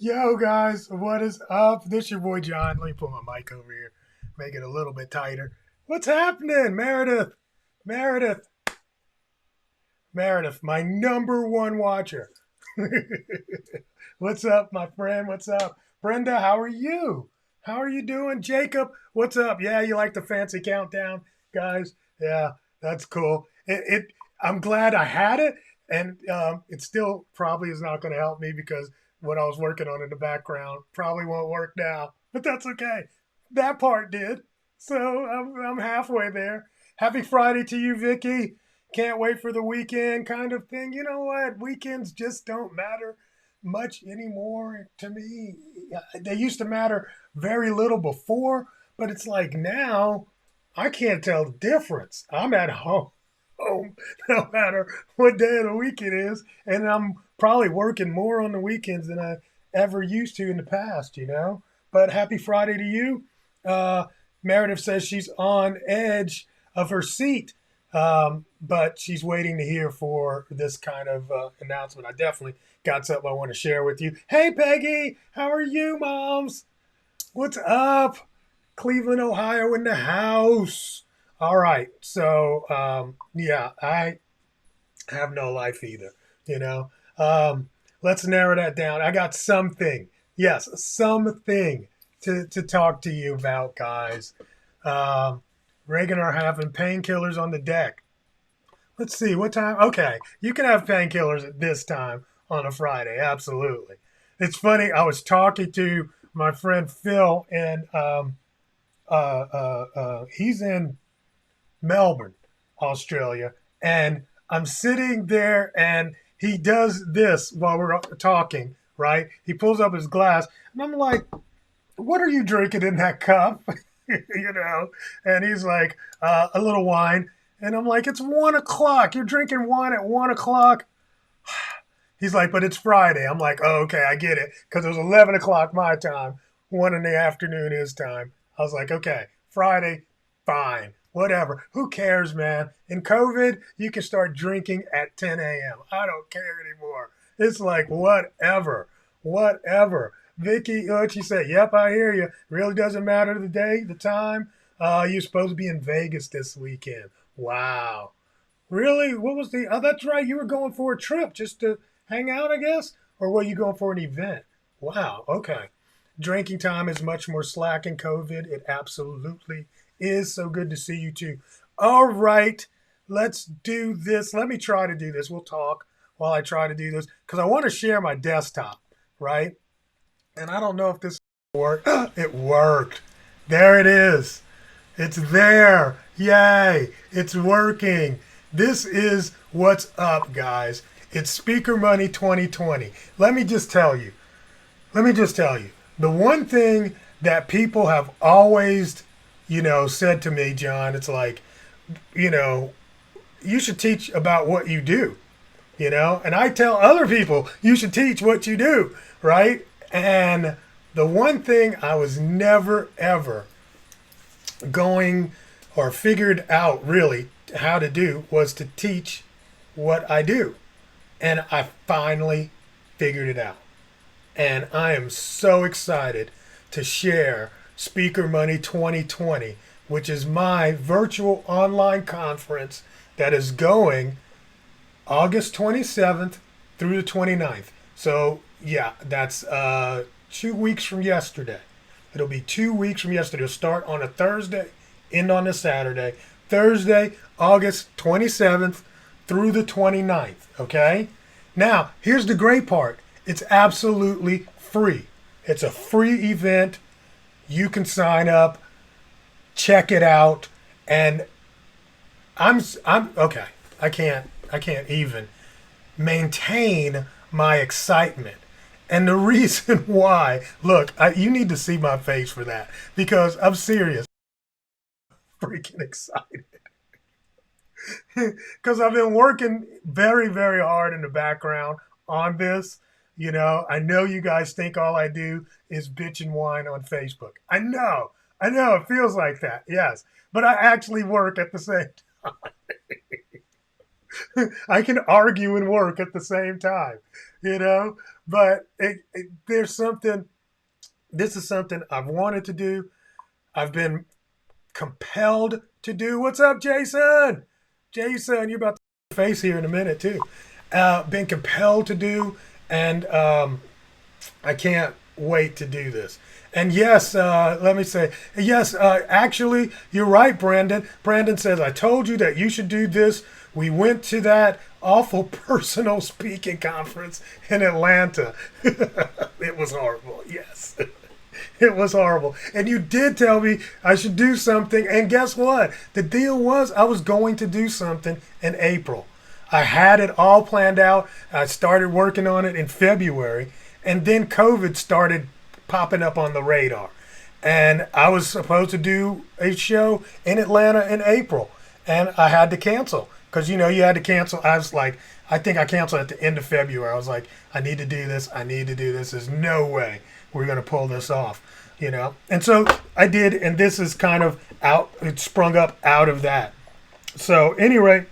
Yo, guys, what is up? This your boy John. Let me put my mic over here, make it a little bit tighter. What's happening, Meredith? Meredith, Meredith, my number one watcher. What's up, my friend? What's up? Brenda, how are you? How are you doing? Jacob, what's up? Yeah, you like the fancy countdown, guys? Yeah, that's cool. I'm glad I had it, and it still probably is not going to help me because what I was working on in the background probably won't work now, but that's okay. That part did. So I'm halfway there. Happy Friday to you, Vicky. Can't wait for the weekend kind of thing. You know what? Weekends just don't matter much anymore to me. They used to matter very little before, but it's like now I can't tell the difference. I'm at home no matter what day of the week it is, and I'm probably working more on the weekends than I ever used to in the past. But happy Friday to you. Uh, Meredith says she's on edge of her seat, but she's waiting to hear for this kind of announcement. I definitely got something I want to share with you. Hey, Peggy, how are you, moms? What's up? Cleveland, Ohio in the house. All right. So, yeah, I have no life either, you know. Let's narrow that down. I got something. Yes, something to talk to you about, guys. Um, Reagan are having painkillers on the deck. Let's see, what time? Okay, you can have painkillers at this time on a Friday. Absolutely. It's funny. I was talking to my friend Phil, and he's in Melbourne, Australia, and I'm sitting there, and he does this while we're talking. Right? He pulls up his glass, and I'm like, "What are you drinking in that cup?" And he's like, "A little wine." And I'm like, "It's 1 o'clock. You're drinking wine at 1 o'clock." He's like, "But it's Friday." I'm like, "Oh, okay, I get it," because it was 11 o'clock my time, 1 in the afternoon his time. I was like, "Okay, Friday, fine, whatever. Who cares, man? In COVID, you can start drinking at 10 a.m. I don't care anymore. It's like whatever, whatever." Vicky, what she said? Yep, I hear you. Really doesn't matter the day, the time. You're supposed to be in Vegas this weekend. Wow. Really? What was the? Oh, that's right. You were going for a trip just to hang out, I guess, or were you going for an event? Wow. Okay. Drinking time is much more slack in COVID. It absolutely is. So good to see you too. All right. Let's do this. Let me try to do this. We'll talk while I try to do this because I want to share my desktop, right? And I don't know if this worked. It worked. There it is. It's there. Yay. It's working. This is what's up, guys. It's Speaker Money 2020. Let me just tell you. Let me just tell you. The one thing that people have always, said to me, John, it's like, you know, you should teach about what you do. And I tell other people, you should teach what you do, right? And the one thing I was never, ever going or figured out really how to do was to teach what I do. And I finally figured it out. And I am so excited to share Speaker Money 2020, which is my virtual online conference that is going August 27th through the 29th. So, yeah, that's 2 weeks from yesterday. It'll be 2 weeks from yesterday. It'll start on a Thursday, end on a Saturday. Thursday, August 27th through the 29th. Okay? Now, here's the great part. It's absolutely free. It's a free event. You can sign up, check it out, and I'm okay. I can't even maintain my excitement. And the reason why, look, you need to see my face for that because I'm serious, freaking excited. Because I've been working very, very hard in the background on this. I know you guys think all I do is bitch and whine on Facebook. I know, it feels like that, yes. But I actually work at the same time. I can argue and work at the same time, you know. But there's something. This is something I've wanted to do. I've been compelled to do. What's up, Jason? Jason, you're about to face here in a minute too. Been compelled to do, and I can't wait to do this. And yes, let me say, yes, actually, you're right, Brandon. Brandon says, I told you that you should do this. We went to that awful personal speaking conference in Atlanta. It was horrible, yes. It was horrible. And you did tell me I should do something. And guess what? The deal was I was going to do something in April. I had it all planned out. I started working on it in February. And then COVID started popping up on the radar. And I was supposed to do a show in Atlanta in April. And I had to cancel. Because, you had to cancel. I was like, I think I canceled at the end of February. I was like, I need to do this. I need to do this. There's no way we're going to pull this off. And so I did. And this is kind of out. It sprung up out of that. So anyway,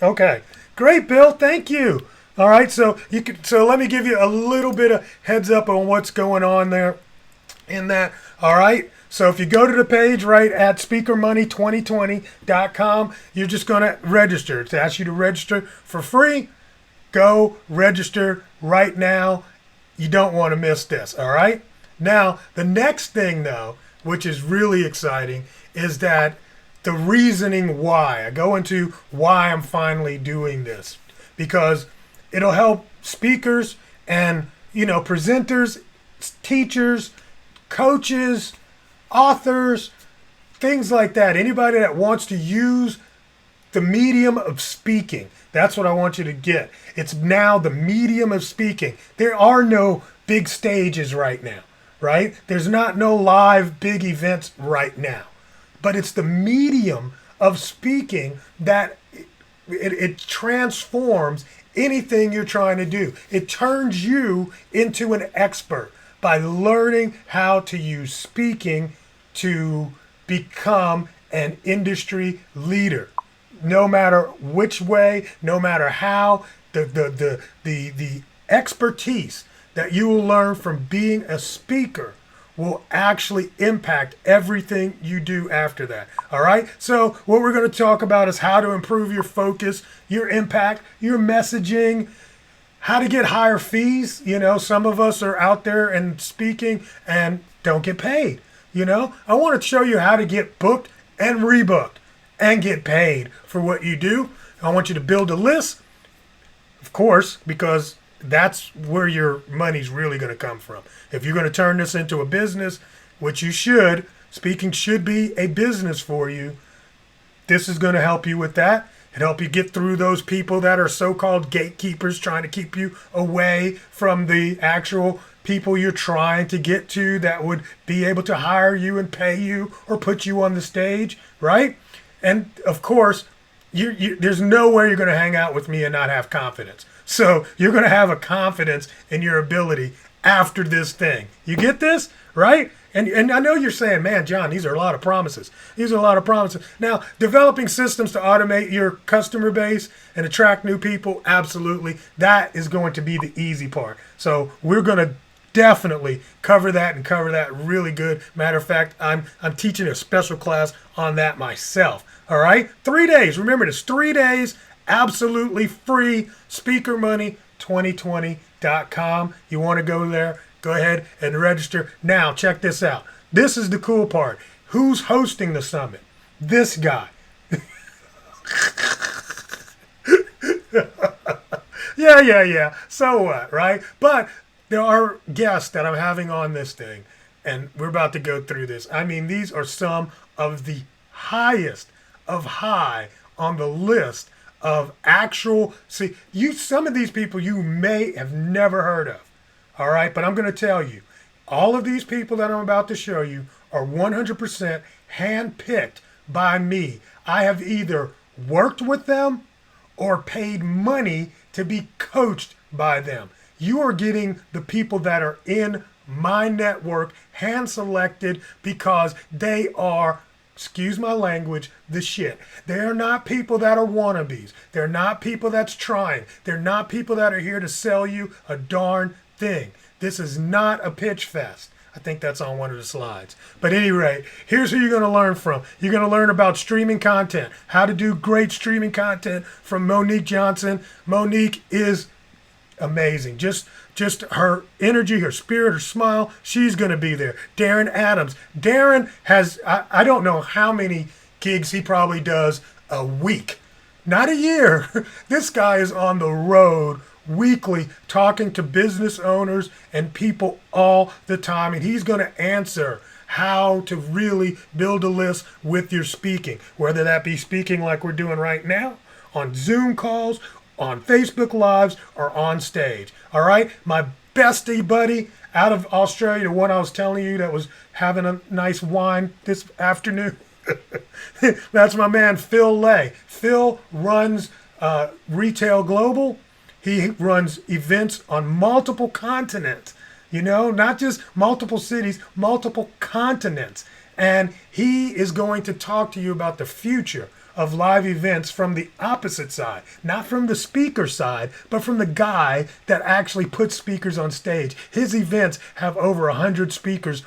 okay. Great, Bill. Thank you. All right, so let me give you a little bit of heads up on what's going on there in that. All right, so if you go to the page right at speakermoney2020.com, you're just going to register. It asks you to register for free. Go register right now. You don't want to miss this, all right? Now, the next thing, though, which is really exciting, is that the reasoning why. I go into why I'm finally doing this. Because it'll help speakers and, presenters, teachers, coaches, authors, things like that. Anybody that wants to use the medium of speaking. That's what I want you to get. It's now the medium of speaking. There are no big stages right now, right? There's no live big events right now. But it's the medium of speaking that it transforms anything you're trying to do. It turns you into an expert by learning how to use speaking to become an industry leader. No matter which way, no matter how, the expertise that you will learn from being a speaker will actually impact everything you do after that. All right. So what we're going to talk about is how to improve your focus, your impact, your messaging, how to get higher fees. Some of us are out there and speaking and don't get paid. I want to show you how to get booked and rebooked and get paid for what you do. I want you to build a list, of course, because that's where your money's really going to come from. If you're going to turn this into a business, which you should, speaking should be a business for you, this is going to help you with that. It'll help you get through those people that are so-called gatekeepers trying to keep you away from the actual people you're trying to get to that would be able to hire you and pay you or put you on the stage, right? And of course, there's no way you're going to hang out with me and not have confidence. So you're going to have a confidence in your ability after this thing. You get this, right? And I know you're saying, man, John, these are a lot of promises. These are a lot of promises. Now, developing systems to automate your customer base and attract new people, absolutely. That is going to be the easy part. So we're going to definitely cover that and cover that really good. Matter of fact, I'm teaching a special class on that myself. All right? 3 days. Remember, it's 3 days, absolutely free. SpeakerMoney2020.com. You want to go there? Go ahead and register. Now, check this out. This is the cool part. Who's hosting the summit? This guy. Yeah. So what, right? But there are guests that I'm having on this thing, and we're about to go through this. I mean, these are some of the highest of high on the list of actual, some of these people you may have never heard of. All right, but I'm going to tell you, all of these people that I'm about to show you are 100% handpicked by me. I have either worked with them or paid money to be coached by them. You are getting the people that are in my network hand selected because they are excuse my language, the shit. They're not people that are wannabes. They're not people that's trying. They're not people that are here to sell you a darn thing. This is not a pitch fest. I think that's on one of the slides. But at any rate, here's who you're going to learn from. You're going to learn about streaming content, how to do great streaming content from Monique Johnson. Monique is amazing. Just her energy, her spirit, her smile, she's going to be there. Darren Adams. Darren has, I don't know how many gigs he probably does a week. Not a year. This guy is on the road weekly talking to business owners and people all the time, and he's going to answer how to really build a list with your speaking, whether that be speaking like we're doing right now, on Zoom calls, on Facebook Lives, or on stage. All right, my bestie buddy out of Australia, the one I was telling you that was having a nice wine this afternoon, that's my man Phil Lay. Phil runs Retail Global. He runs events on multiple continents, not just multiple cities, multiple continents. And he is going to talk to you about the future of live events from the opposite side, not from the speaker side, but from the guy that actually puts speakers on stage. His events have over 100 speakers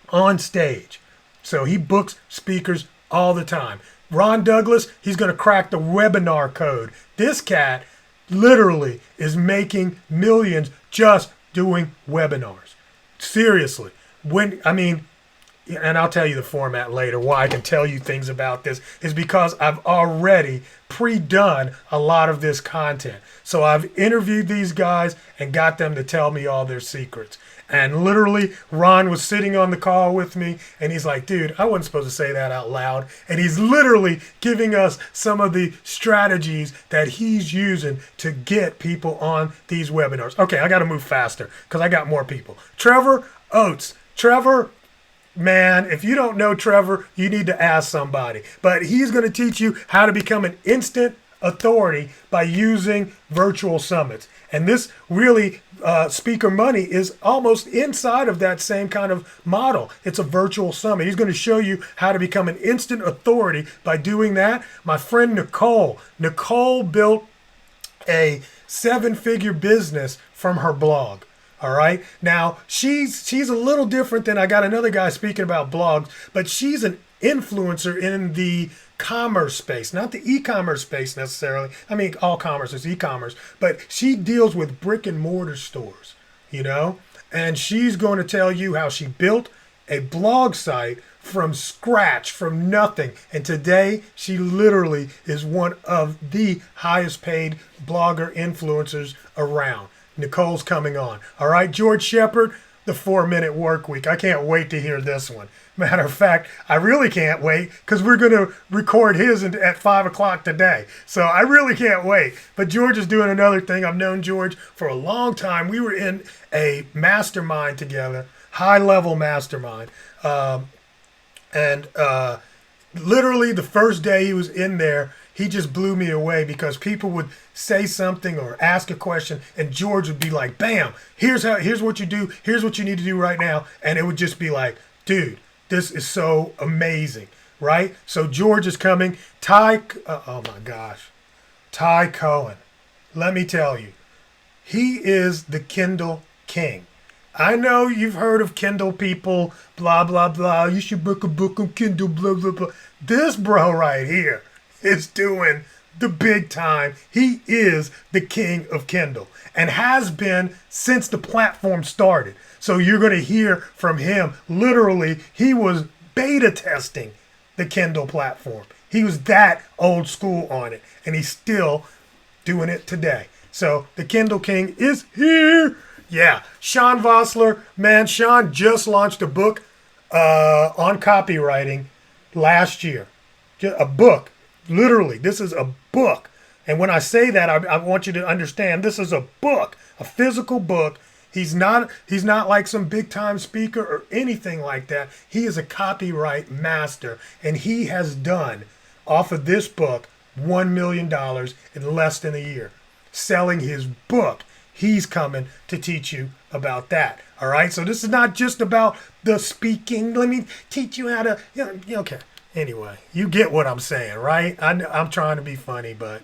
on stage. So he books speakers all the time. Ron Douglas, he's going to crack the webinar code. This cat literally is making millions just doing webinars. Seriously. And I'll tell you the format later. Why I can tell you things about this is because I've already pre-done a lot of this content. So I've interviewed these guys and got them to tell me all their secrets. And literally, Ron was sitting on the call with me, and he's like, dude, I wasn't supposed to say that out loud. And he's literally giving us some of the strategies that he's using to get people on these webinars. Okay, I got to move faster because I got more people. Trevor Oates. Trevor, man, if you don't know Trevor, you need to ask somebody. But he's going to teach you how to become an instant authority by using virtual summits. And this really, Speaker Money is almost inside of that same kind of model. It's a virtual summit. He's going to show you how to become an instant authority by doing that. My friend Nicole built a 7-figure business from her blog. All right. Now, she's a little different than I got another guy speaking about blogs, but she's an influencer in the commerce space, not the e-commerce space necessarily. I mean, all commerce is e-commerce, but she deals with brick and mortar stores, and she's going to tell you how she built a blog site from scratch, from nothing. And today she literally is one of the highest paid blogger influencers around. Nicole's coming on. All right, George Shepard, the 4-minute work week. I can't wait to hear this one. Matter of fact, I really can't wait because we're going to record his at 5 o'clock today. So I really can't wait. But George is doing another thing. I've known George for a long time. We were in a mastermind together, high-level mastermind. Literally the first day he was in there, he just blew me away because people would say something or ask a question and George would be like, bam, here's what you do. Here's what you need to do right now. And it would just be like, dude, this is so amazing, right? So George is coming. Ty Cohen, let me tell you, he is the Kindle king. I know you've heard of Kindle people, blah, blah, blah. You should book a book on Kindle, blah, blah, blah. This bro right here is doing the big time. He is the king of Kindle and has been since the platform started. So you're going to hear from him. Literally, he was beta testing the Kindle platform. He was that old school on it, and he's still doing it today. So the Kindle King is here. Yeah, Sean Vossler, man, Sean just launched a book on copywriting last year. A book, literally, this is a book. And when I say that, I want you to understand this is a book, a physical book. He's not like some big time speaker or anything like that. He is a copyright master, and he has done off of this book $1 million in less than a year selling his book. He's coming to teach you about that. All right. So this is not just about the speaking. Let me teach you how to, okay. Anyway, you get what I'm saying, right? I'm trying to be funny, but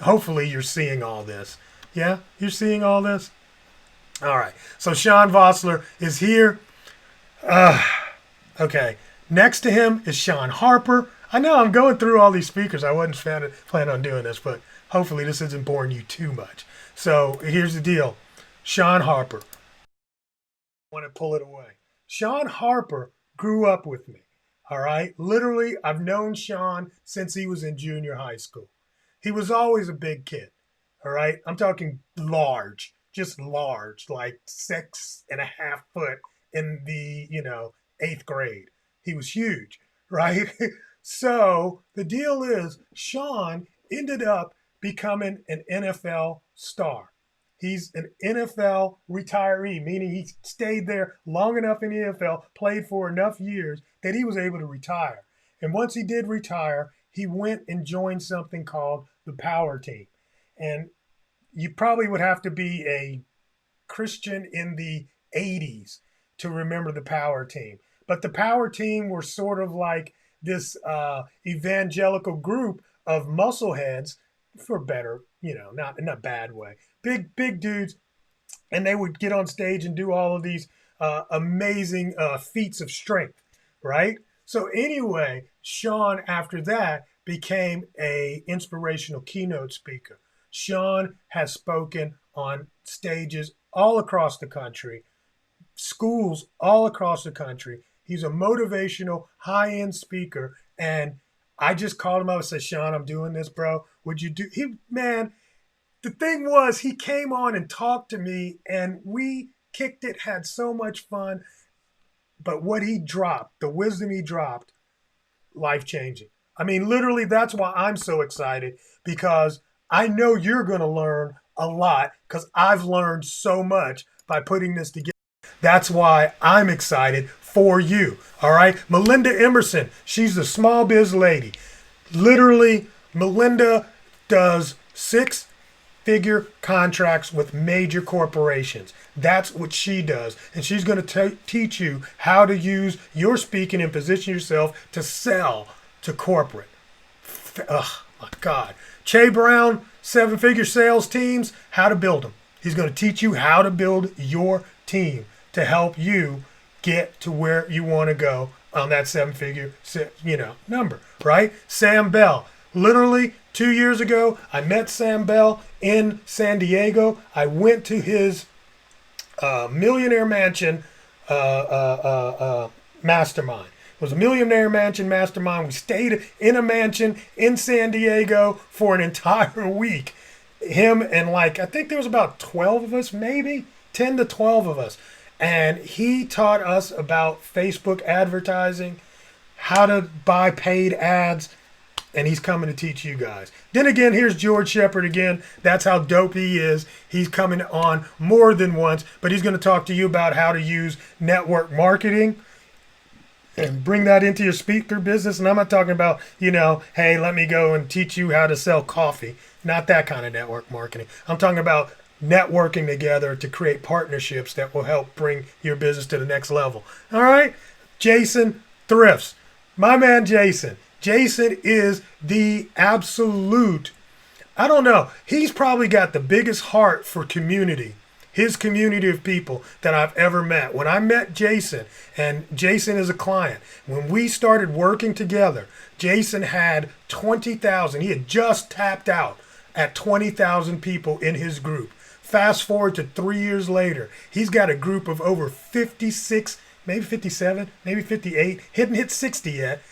hopefully you're seeing all this. Yeah, you're seeing all this. All right. So Sean Vossler is here. Okay. Next to him is Sean Harper. I know I'm going through all these speakers. I wasn't planning on doing this, but hopefully this isn't boring you too much. So here's the deal. Sean Harper. I want to pull it away. Sean Harper grew up with me. All right. Literally, I've known Sean since he was in junior high school. He was always a big kid. All right. I'm talking large, just large, like 6.5 foot in the, eighth grade. He was huge, right? So the deal is Sean ended up becoming an NFL star. He's an NFL retiree, meaning he stayed there long enough in the NFL, played for enough years that he was able to retire. And once he did retire, he went and joined something called the Power Team. And you probably would have to be a Christian in the 80s to remember the Power Team. But the Power Team were sort of like this evangelical group of muscleheads, for better, not in a bad way. Big dudes, and they would get on stage and do all of these amazing feats of strength, right? So anyway, Sean after that became a inspirational keynote speaker. Sean has spoken on stages all across the country, schools all across the country. He's a motivational, high-end speaker, and I just called him up and said, Sean, I'm doing this, bro. Would you do? Man, the thing was, he came on and talked to me, and we kicked it, had so much fun. But what he dropped, the wisdom he dropped, life-changing. I mean, literally, that's why I'm so excited, because I know you're going to learn a lot, because I've learned so much by putting this together. That's why I'm excited for you. All right. Melinda Emerson, she's the small biz lady. Literally, Melinda does 6-figure contracts with major corporations. That's what she does. And she's going to teach you how to use your speaking and position yourself to sell to corporate. Oh, my God. Che Brown, 7-figure sales teams, how to build them. He's going to teach you how to build your team to help you get to where you want to go on that 7-figure, number, right? Sam Bell. Literally 2 years ago, I met Sam Bell in San Diego. I went to his millionaire mansion mastermind. It was a millionaire mansion mastermind. We stayed in a mansion in San Diego for an entire week. Him and I think there was about 12 of us, maybe 10 to 12 of us. And he taught us about Facebook advertising, how to buy paid ads, and he's coming to teach you guys. Then again, here's George Shepard again. That's how dope he is. He's coming on more than once, but he's going to talk to you about how to use network marketing and bring that into your speaker business. And I'm not talking about, hey, let me go and teach you how to sell coffee. Not that kind of network marketing. I'm talking about networking together to create partnerships that will help bring your business to the next level. All right? Jason Thrifts. My man Jason. Jason is the absolute, I don't know, he's probably got the biggest heart for community, his community of people that I've ever met. When I met Jason, and Jason is a client, when we started working together, Jason had 20,000. He had just tapped out at 20,000 people in his group. Fast forward to 3 years later, he's got a group of over 56, maybe 57, maybe 58. Hadn't hit 60 yet,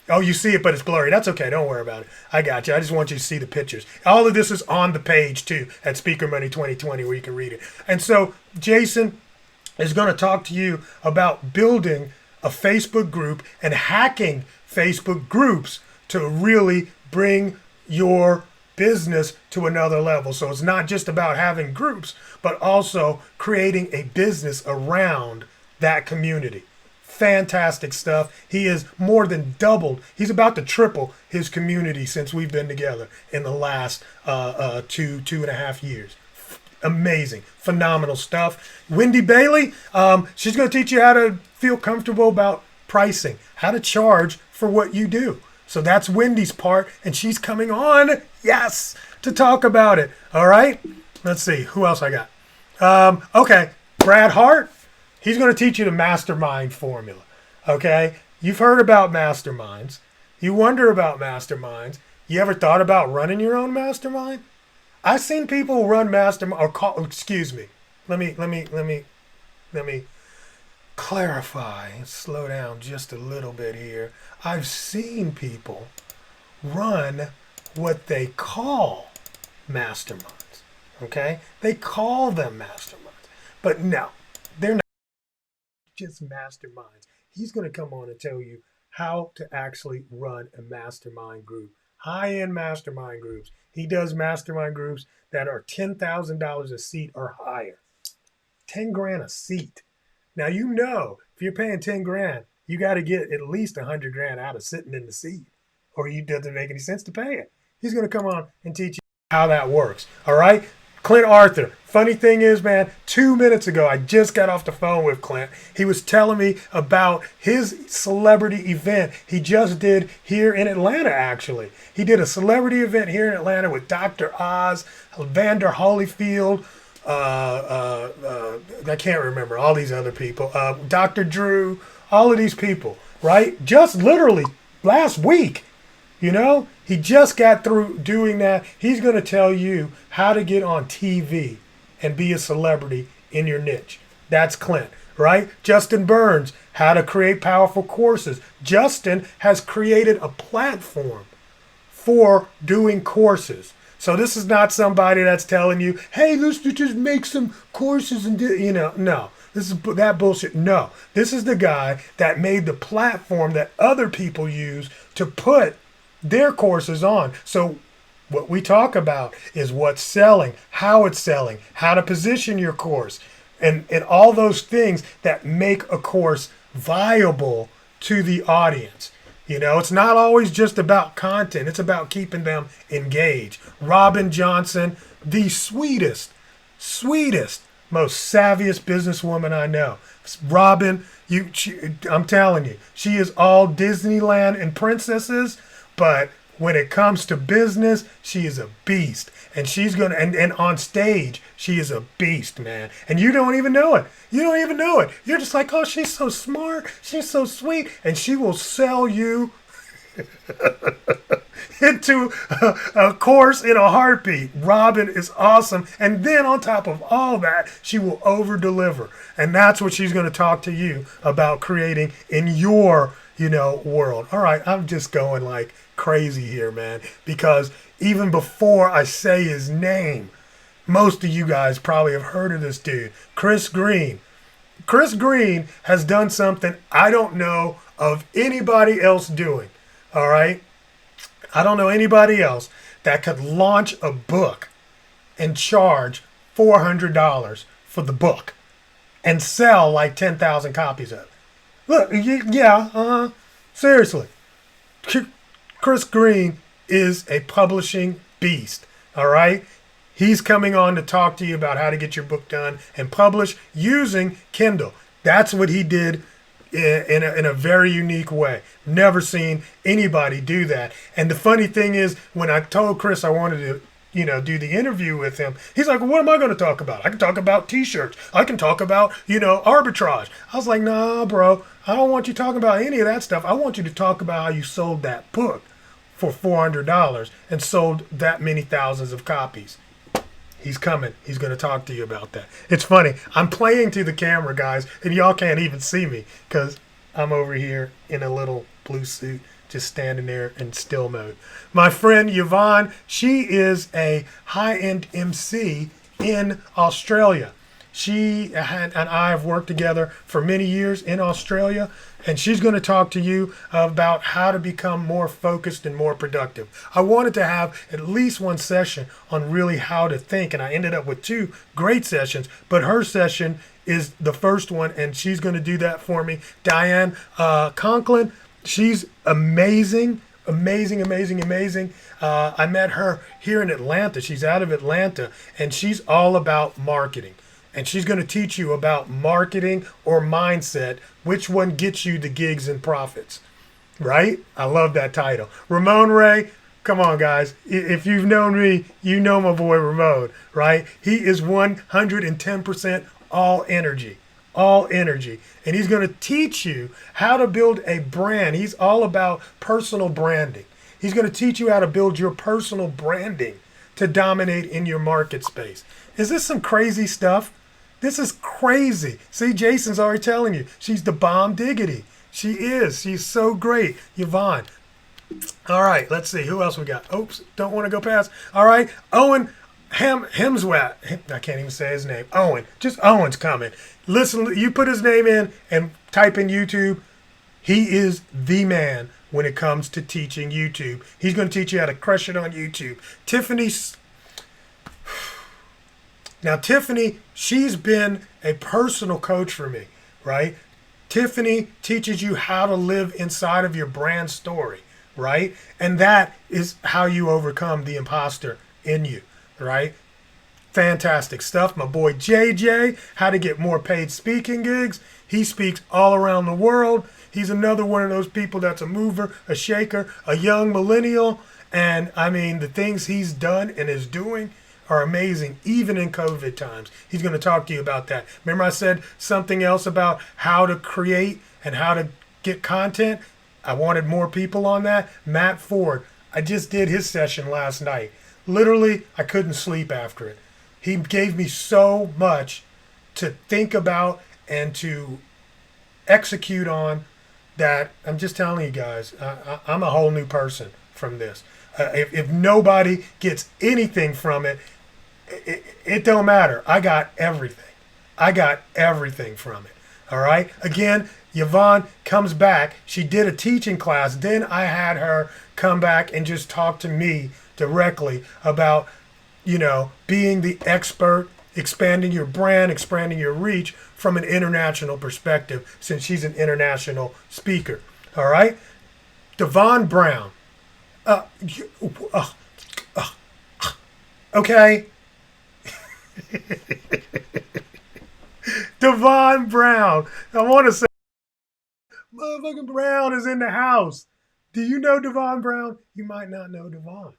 Oh, you see it, but it's blurry. That's okay. Don't worry about it. I got you. I just want you to see the pictures. All of this is on the page, too, at Speaker Money 2020, where you can read it. And so Jason is going to talk to you about building a Facebook group and hacking Facebook groups to really bring your business to another level. So it's not just about having groups, but also creating a business around that community. Fantastic stuff. He has more than doubled. He's about to triple his community since we've been together in the last 2.5 years. Amazing, phenomenal stuff. Wendy Bailey, she's going to teach you how to feel comfortable about pricing, how to charge for what you do. So that's Wendy's part, and she's coming on, yes, to talk about it. All right? Let's see. Who else I got? Okay, Brad Hart. He's going to teach you the mastermind formula. Okay? You've heard about masterminds. You wonder about masterminds. You ever thought about running your own mastermind? I've seen people run mastermind or call, excuse me. Let me clarify and slow down just a little bit here. I've seen people run what they call masterminds. Okay? They call them masterminds. But no, they're not just masterminds. He's going to come on and tell you how to actually run a mastermind group. High-end mastermind groups. He does mastermind groups that are $10,000 a seat or higher. 10 grand a seat. Now, you know, if you're paying 10 grand, you got to get at least 100 grand out of sitting in the seat, or it doesn't make any sense to pay it. He's going to come on and teach you how that works. All right? Clint Arthur. Funny thing is, man, 2 minutes ago, I just got off the phone with Clint. He was telling me about his celebrity event he just did here in Atlanta, actually. He did a celebrity event here in Atlanta with Dr. Oz, Vander Holyfield, I can't remember all these other people, Dr. Drew, all of these people, right? Just literally last week. You know, he just got through doing that. He's going to tell you how to get on TV and be a celebrity in your niche. That's Clint, right? Justin Burns, how to create powerful courses. Justin has created a platform for doing courses. So this is not somebody that's telling you, hey, let's just make some courses and do, you know, no. This is that bullshit. No. This is the guy that made the platform that other people use to put their courses on. So what we talk about is what's selling, how it's selling, how to position your course, and all those things that make a course viable to the audience. You know, it's not always just about content. It's about keeping them engaged. Robin Johnson, the sweetest, most savviest businesswoman I know. Robin, I'm telling you, she is all Disneyland and princesses. But when it comes to business, she is a beast. And she's going to, and on stage, she is a beast, man. And you don't even know it. You don't even know it. You're just like, oh, she's so smart. She's so sweet. And she will sell you into a course in a heartbeat. Robin is awesome. And then on top of all that, she will over-deliver. And that's what she's going to talk to you about creating in your, world. All right, I'm just going like crazy here, man, because even before I say his name, most of you guys probably have heard of this dude, Chris Green. Chris Green has done something I don't know of anybody else doing, all right? I don't know anybody else that could launch a book and charge $400 for the book and sell like 10,000 copies of it. Look, seriously. Chris Green is a publishing beast, all right? He's coming on to talk to you about how to get your book done and publish using Kindle. That's what he did in a very unique way. Never seen anybody do that. And the funny thing is, when I told Chris I wanted to do the interview with him, he's like, well, what am I going to talk about? I can talk about t-shirts. I can talk about, arbitrage. I was like, nah, bro, I don't want you talking about any of that stuff. I want you to talk about how you sold that book for $400 and sold that many thousands of copies. He's coming. He's going to talk to you about that. It's funny. I'm playing to the camera, guys, and y'all can't even see me because I'm over here in a little blue suit, just standing there in still mode. My friend Yvonne, she is a high-end MC in Australia. She and I have worked together for many years in Australia, and she's going to talk to you about how to become more focused and more productive. I wanted to have at least one session on really how to think, and I ended up with 2 great sessions, but her session is the first one, and she's going to do that for me. Diane Conklin, she's amazing. I met her here in Atlanta. She's out of Atlanta, and she's all about marketing. And she's going to teach you about marketing or mindset, which one gets you the gigs and profits. Right? I love that title. Ramon Ray, come on, guys. If you've known me, you know my boy Ramon, right? He is 110% all energy. All energy. And he's going to teach you how to build a brand. He's all about personal branding. He's going to teach you how to build your personal branding to dominate in your market space. Is this some crazy stuff? This is crazy. See, Jason's already telling you. She's the bomb diggity. She is. She's so great. Yvonne. All right, let's see. Who else we got? Oops, don't want to go past. All right, Owen Hemsworth. I can't even say his name. Owen. Just Owen's coming. Listen, you put his name in and type in YouTube. He is the man when it comes to teaching YouTube. He's going to teach you how to crush it on YouTube. Now, Tiffany, she's been a personal coach for me, right? Tiffany teaches you how to live inside of your brand story, right? And that is how you overcome the imposter in you, right? Fantastic stuff. My boy JJ, how to get more paid speaking gigs. He speaks all around the world. He's another one of those people that's a mover, a shaker, a young millennial. And I mean, the things he's done and is doing are amazing, even in COVID times. He's going to talk to you about that. Remember I said something else about how to create and how to get content? I wanted more people on that. Matt Ford, I just did his session last night. Literally, I couldn't sleep after it. He gave me so much to think about and to execute on that I'm just telling you guys, I'm a whole new person from this. If nobody gets anything from it, it don't matter. I got everything. I got everything from it. All right. Again, Yvonne comes back. She did a teaching class. Then I had her come back and just talk to me directly about, being the expert, expanding your brand, expanding your reach from an international perspective, since she's an international speaker. All right. Devon Brown. Okay. Devon Brown. I want to say, motherfucking Brown is in the house. Do you know Devon Brown? You might not know Devon.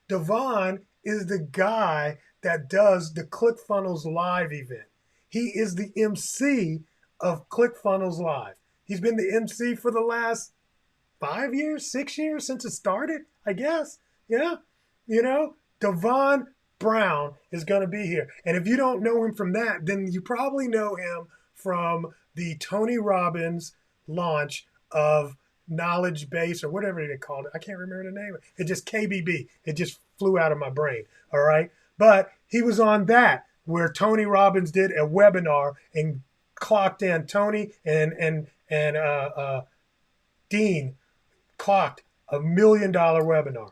Devon is the guy that does the ClickFunnels Live event. He is the MC of ClickFunnels Live. He's been the MC for the last 5 years, 6 years since it started, I guess. Yeah. Devon Brown is going to be here. And if you don't know him from that, then you probably know him from the Tony Robbins launch of Knowledge Base or whatever they called it. I can't remember the name. It just KBB. It just flew out of my brain. All right. But he was on that where Tony Robbins did a webinar and clocked in. Tony and Dean clocked $1 million webinar.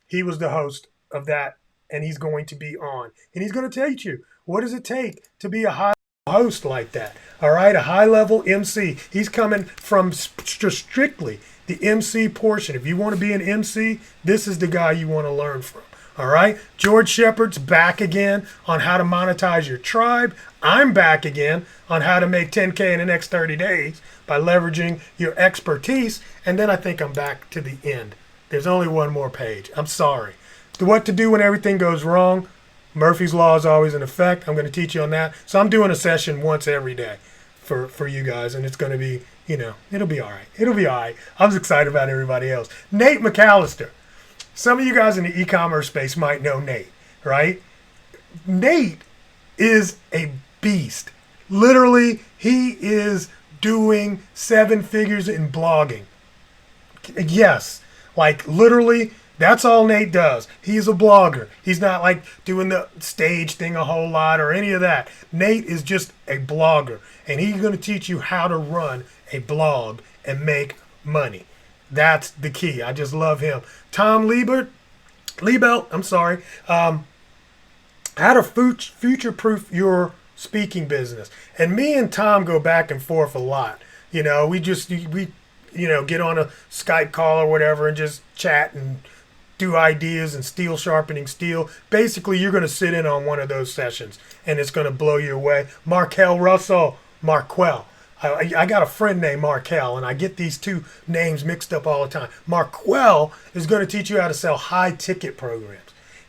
He was the host of that, and he's going to be on. And he's going to teach you, what does it take to be a high host like that? All right, a high-level MC. He's coming from strictly the MC portion. If you want to be an MC, this is the guy you want to learn from. All right, George Shepard's back again on how to monetize your tribe. I'm back again on how to make 10K in the next 30 days by leveraging your expertise. And then I think I'm back to the end. There's only one more page. I'm sorry. What to do when everything goes wrong. Murphy's Law is always in effect. I'm going to teach you on that. So I'm doing a session once every day for you guys. And it's going to be, it'll be all right. It'll be all right. I'm excited about everybody else. Nate Mcallister. Some of you guys in the e-commerce space might know Nate, right? Nate is a beast. Literally, he is doing 7 figures in blogging. Yes, like literally, that's all Nate does. He's a blogger. He's not like doing the stage thing a whole lot or any of that. Nate is just a blogger, and he's going to teach you how to run a blog and make money. That's the key. I just love him. Tom Liebelt, how to future-proof your speaking business. And me and Tom go back and forth a lot. We get on a Skype call or whatever and just chat and do ideas and steel sharpening steel. Basically, you're going to sit in on one of those sessions and it's going to blow you away. Marquell. I got a friend named Markel, and I get these two names mixed up all the time. Marquel is going to teach you how to sell high ticket programs.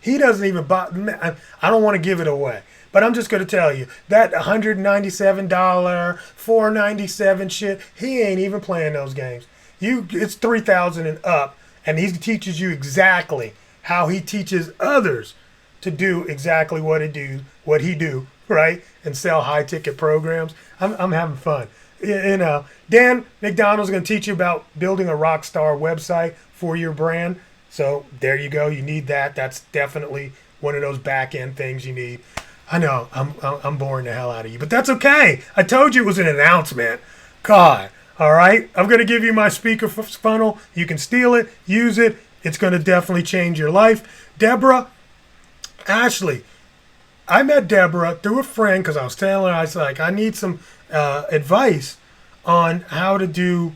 He doesn't even buy. I don't want to give it away, but I'm just going to tell you that $197, $497 shit. He ain't even playing those games. It's 3,000 and up, and he teaches you exactly how he teaches others to do exactly what he do, right, and sell high ticket programs. I'm having fun. Dan McDonald's going to teach you about building a rock star website for your brand. So there you go. You need that. That's definitely one of those back end things you need. I know I'm boring the hell out of you, but that's okay. I told you it was an announcement. God. All right. I'm going to give you my speaker funnel. You can steal it, use it. It's going to definitely change your life. Deborah, Ashley, I met Deborah through a friend because I was telling her, I was like, I need some advice on how to do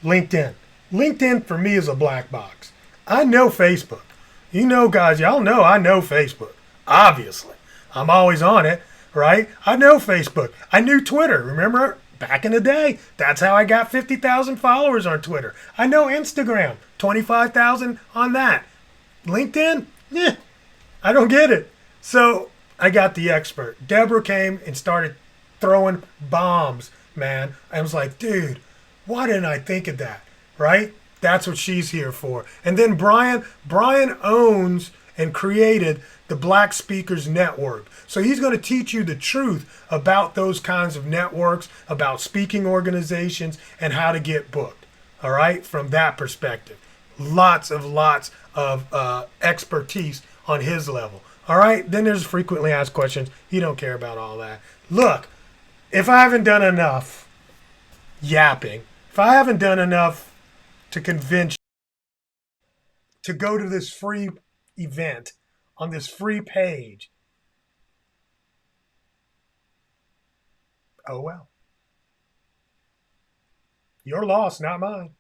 LinkedIn. LinkedIn for me is a black box. I know Facebook. You know, guys, y'all know I know Facebook. Obviously. I'm always on it, right? I know Facebook. I knew Twitter. Remember? Back in the day, that's how I got 50,000 followers on Twitter. I know Instagram, 25,000 on that. LinkedIn? I don't get it. So I got the expert. Deborah came and started throwing bombs, man. I was like, dude, why didn't I think of that? Right? That's what she's here for. And then Brian owns and created the Black Speakers Network. So he's going to teach you the truth about those kinds of networks, about speaking organizations, and how to get booked. All right? From that perspective. Lots of expertise on his level. All right? Then there's frequently asked questions. He don't care about all that. Look, if I haven't done enough yapping, if I haven't done enough to convince you to go to this free event on this free page, oh well. Your loss, not mine.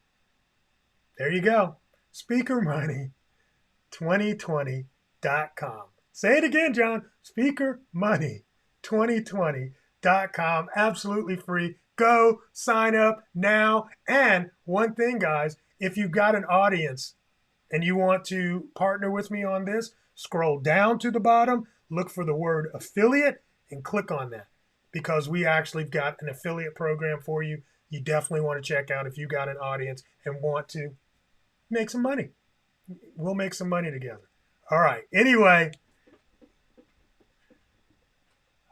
There you go. SpeakerMoney2020.com. Say it again, John. SpeakerMoney2020.com. Absolutely free. Go sign up now. And one thing, guys, if you've got an audience and you want to partner with me on this, scroll down to the bottom, look for the word affiliate, and click on that, because we actually got an affiliate program for you. You definitely want to check out if you got an audience and want to make some money. We'll make some money together. All right. Anyway,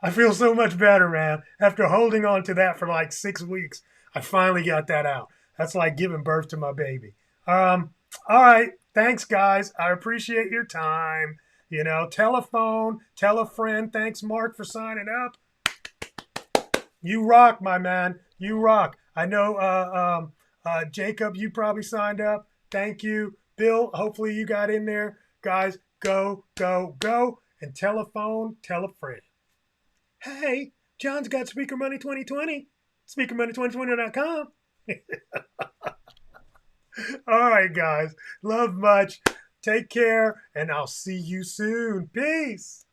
I feel so much better, man. After holding on to that for like 6 weeks, I finally got that out. That's like giving birth to my baby. All right. Thanks, guys. I appreciate your time. You know, tell a phone, tell a friend. Thanks, Mark, for signing up. You rock, my man. You rock. I know, Jacob, you probably signed up. Thank you. Bill, hopefully you got in there. Guys, go, go, go. And tell a phone, tell a friend. Hey, John's got Speaker Money 2020. SpeakerMoney2020.com. All right, guys. Love much. Take care, and I'll see you soon. Peace.